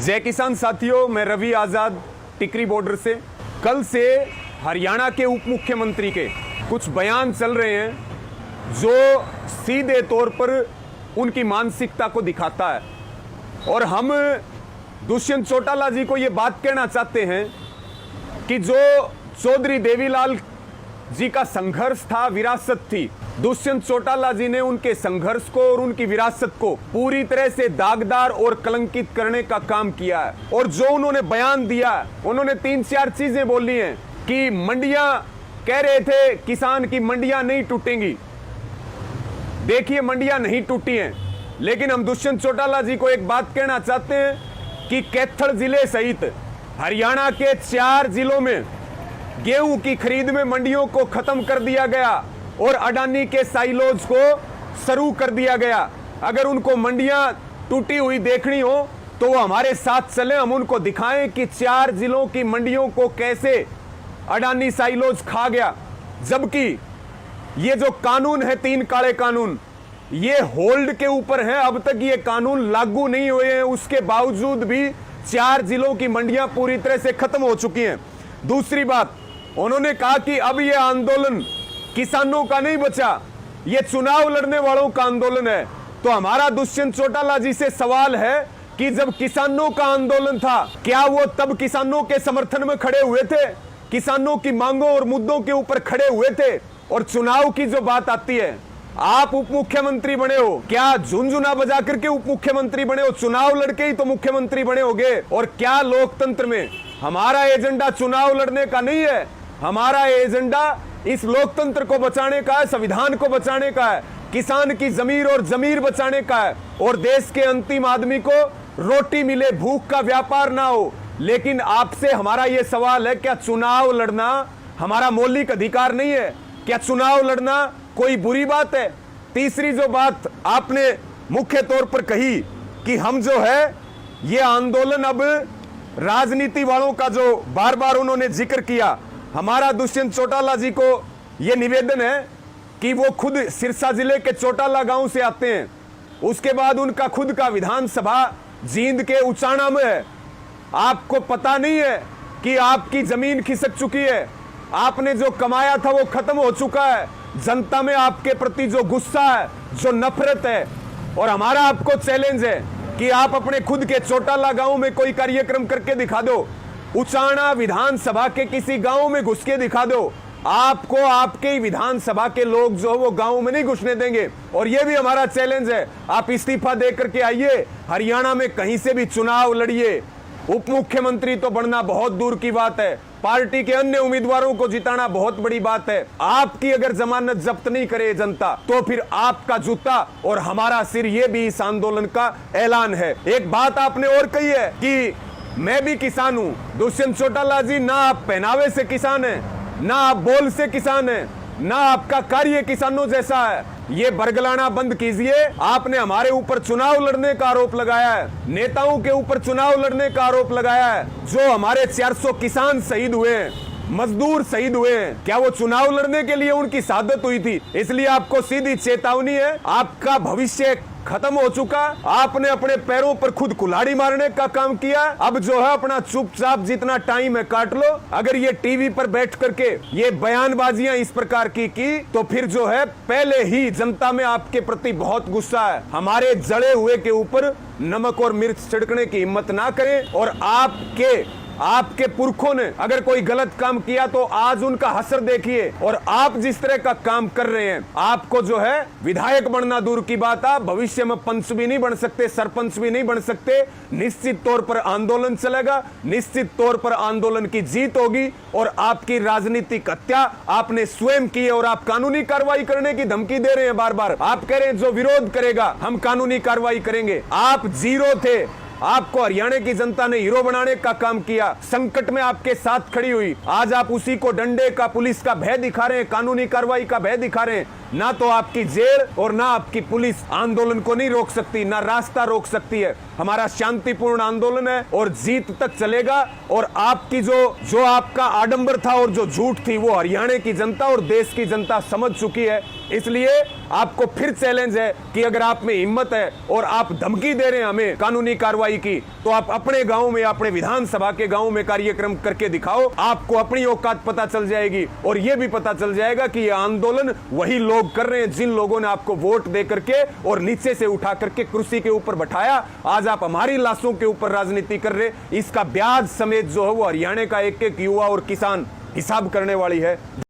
जय किसान साथियों, मैं रवि आजाद टिकरी बॉर्डर से। कल से हरियाणा के उप मुख्यमंत्री के कुछ बयान चल रहे हैं जो सीधे तौर पर उनकी मानसिकता को दिखाता है और हम दुष्यंत चौटाला जी को ये बात कहना चाहते हैं कि जो चौधरी देवीलाल जी का संघर्ष था, विरासत थी, दुष्यंत चौटाला जी ने उनके संघर्ष को और उनकी विरासत को पूरी तरह से दागदार और कलंकित करने का काम किया है। और जो उन्होंने बयान दिया, उन्होंने 3-4 चीजें बोली हैं कि मंडियां, कह रहे थे किसान की मंडियां नहीं टूटेंगी। देखिए, मंडियां नहीं टूटी हैं, लेकिन हम दुष्यंत चौटाला जी को एक बात कहना चाहते हैं कि कैथल जिले सहित हरियाणा के 4 जिलों में गेहूं की खरीद में मंडियों को खत्म कर दिया गया और अडानी के साइलोज को शुरू कर दिया गया। अगर उनको मंडियां टूटी हुई देखनी हो तो वो हमारे साथ चले, हम उनको दिखाएं कि 4 जिलों की मंडियों को कैसे अडानी साइलोज खा गया। जबकि ये जो कानून है, 3 काले कानून, ये होल्ड के ऊपर है, अब तक ये कानून लागू नहीं हुए हैं। उसके बावजूद भी 4 जिलों की मंडियां पूरी तरह से खत्म हो चुकी हैं। दूसरी बात, उन्होंने कहा कि अब ये आंदोलन किसानों का नहीं बचा, ये चुनाव लड़ने वालों का आंदोलन है। तो हमारा दुष्यंत चौटाला जी से सवाल है कि जब किसानों का आंदोलन था, क्या वो तब किसानों के समर्थन में खड़े हुए थे, किसानों की मांगों और मुद्दों के ऊपर खड़े हुए थे? और चुनाव की जो बात आती है, आप उप मुख्यमंत्री बने हो, क्या झुनझुना बजा करके उप मुख्यमंत्री बने हो? चुनाव लड़के ही तो मुख्यमंत्री बने होगे। और क्या लोकतंत्र में हमारा एजेंडा चुनाव लड़ने का नहीं है, हमारा एजेंडा इस लोकतंत्र को बचाने का है, संविधान को बचाने का है, किसान की जमीर और जमीर बचाने का है, और देश के अंतिम आदमी को रोटी मिले, भूख का व्यापार ना हो। लेकिन आपसे हमारा यह सवाल है, क्या चुनाव लड़ना हमारा मौलिक अधिकार नहीं है? क्या चुनाव लड़ना कोई बुरी बात है? तीसरी जो बात आपने मुख्य तौर पर कही कि हम जो है ये आंदोलन अब राजनीति वालों का, जो बार बार उन्होंने जिक्र किया, हमारा दुष्यंत चौटाला जी को यह निवेदन है कि वो खुद सिरसा जिले के चौटाला गांव से आते हैं, उसके बाद उनका खुद का विधानसभा जींद के उचाना में है। आपको पता नहीं है कि आपकी जमीन खिसक चुकी है, आपने जो कमाया था वो खत्म हो चुका है, जनता में आपके प्रति जो गुस्सा है, जो नफरत है। और हमारा आपको चैलेंज है कि आप अपने खुद के चौटाला गांव में कोई कार्यक्रम करके दिखा दो, उचाना विधानसभा के किसी गांव में घुस के दिखा दो, आपको आपके विधानसभा के लोग जो वो गांव में नहीं घुसने देंगे। और ये भी हमारा चैलेंज है, आप इस्तीफा दे करके आइए, हरियाणा में कहीं से भी चुनाव लड़िए। उप मुख्यमंत्री तो बनना बहुत दूर की बात है, पार्टी के अन्य उम्मीदवारों को जिताना बहुत बड़ी बात है। आपकी अगर जमानत जब्त नहीं करे जनता, तो फिर आपका जूता और हमारा सिर, ये भी इस आंदोलन का ऐलान है। एक बात आपने और कही है कि मैं भी किसान हूं। दुष्यंत चौटाला जी, ना आप पहनावे से किसान हैं, ना आप बोल से किसान हैं, ना आपका कार्य किसानों जैसा है। ये बरगलाना बंद कीजिए। आपने हमारे ऊपर चुनाव लड़ने का आरोप लगाया है, नेताओं के ऊपर चुनाव लड़ने का आरोप लगाया है। जो हमारे 400 किसान शहीद हुए हैं, मजदूर शहीद हुए हैं, क्या वो चुनाव लड़ने के लिए उनकी शहादत हुई थी? इसलिए आपको सीधी चेतावनी है, आपका भविष्य खत्म हो चुका। आपने अपने पैरों पर खुद कुल्हाड़ी मारने का काम किया। अब जो है अपना चुपचाप जितना टाइम है काट लो। अगर ये टीवी पर बैठ करके ये बयानबाजियां इस प्रकार की तो फिर जो है पहले ही जनता में आपके प्रति बहुत गुस्सा है। हमारे जड़े हुए के ऊपर नमक और मिर्च छिड़कने की हिम्मत ना करें। और आपके पुरखों ने अगर कोई गलत काम किया तो आज उनका हसर देखिए। और आप जिस तरह का काम कर रहे हैं, आपको जो है विधायक बनना दूर की बात है, भविष्य में पंच भी नहीं बन सकते, सरपंच भी नहीं बन सकते। निश्चित तौर पर आंदोलन चलेगा, निश्चित तौर पर आंदोलन की जीत होगी। और आपकी राजनीतिक हत्या आपने स्वयं की है और आप कानूनी कार्रवाई करने की धमकी दे रहे हैं बार बार। आप कह रहे हैं जो विरोध करेगा हम कानूनी कार्रवाई करेंगे। आप जीरो थे, आपको हरियाणा की जनता ने हीरो बनाने का काम किया, संकट में आपके साथ खड़ी हुई। आज आप उसी को डंडे का, पुलिस का भय दिखा रहे हैं, कानूनी कार्रवाई का भय दिखा रहे हैं। ना तो आपकी जेल और ना आपकी पुलिस आंदोलन को नहीं रोक सकती, ना रास्ता रोक सकती है। हमारा शांतिपूर्ण आंदोलन है और जीत तक चलेगा। और आपकी जो आपका आडंबर था और जो झूठ थी, वो हरियाणा की जनता और देश की जनता समझ चुकी है। इसलिए आपको फिर चैलेंज है कि अगर आप में हिम्मत है और आप धमकी दे रहे हैं हमें कानूनी कार्रवाई की, तो आप अपने गांव में, अपने विधानसभा के गांव में कार्यक्रम करके दिखाओ। आपको अपनी औकात पता चल जाएगी और यह भी पता चल जाएगा कि यह आंदोलन वही लोग कर रहे हैं जिन लोगों ने आपको वोट दे करके और नीचे से उठा करके कुर्सी के ऊपर बैठाया। आज आप हमारी लाशों के ऊपर राजनीति कर रहे, इसका ब्याज समेत जो है वो हरियाणा का एक एक युवा और किसान हिसाब करने वाली है।